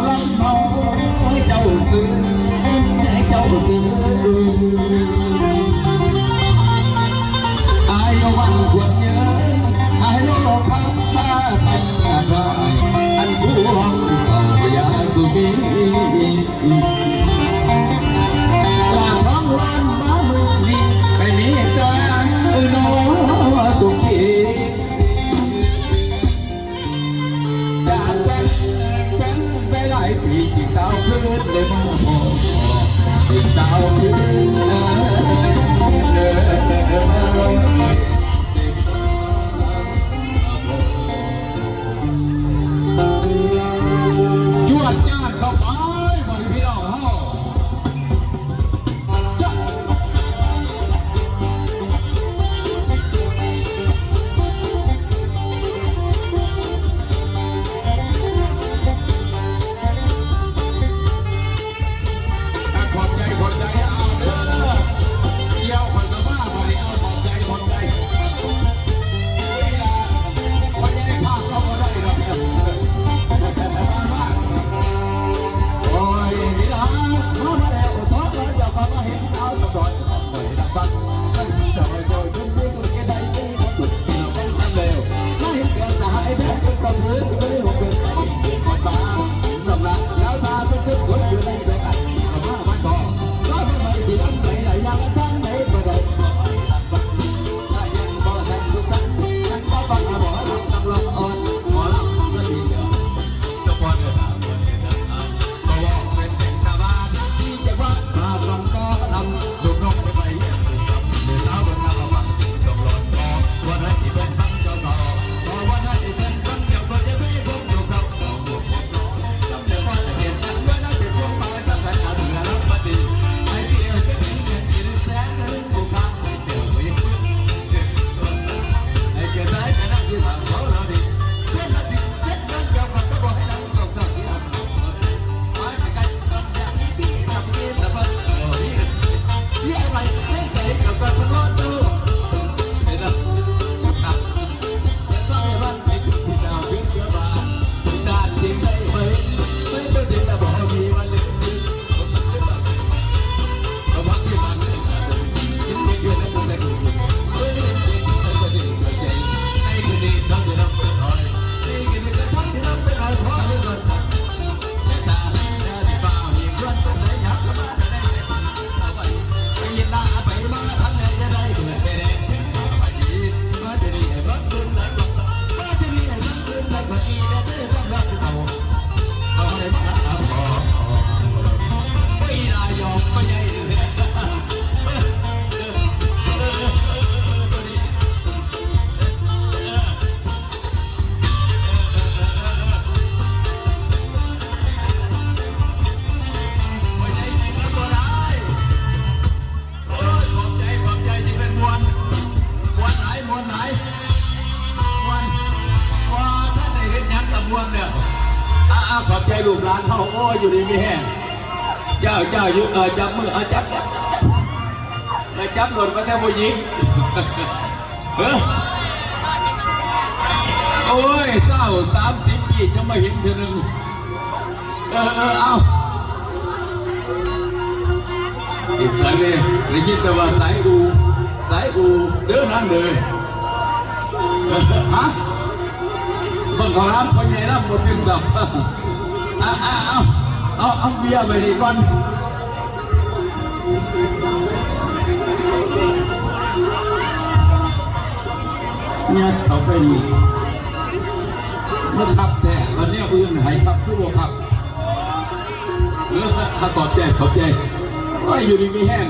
รับเอาให้เจ้าซื้อให้เจ้าซื้ออายวันควรเยอะอายโลกคำมาเป็นอะไรอันผู้ห้องสองยาสุบีลาท้องวันมามือนี้ไม่มีการโนสุขีจากแฟนไปหลายปีที่สาวพื้นเลยมาพอที่สาวพื้นจวดจ้านเข้าไปบริพี่น้องเฮาขอบใจลูกหลานเขาโอ้อยู่ดีมีแห้งเจ้าอยู่จับมือจับไปจับหล่นมาแต่ผู้หญิงโอ้ยเศร้า30 ปีจะมาเห็นเธอหนึ่งเอาอีกสายเลยได้ยินแต่ว่าสายอูเดินทางเลยฮะบางของน้ำคนใหญ่น้ำหมดเป็นสับเอาเบียร์ไปดีก่อนเนี่ยเอาไปดีมันขับแต่วันนี้อื่นหายขับทุกโลขับขอบใจว่าอยู่ดีไม่แห้ง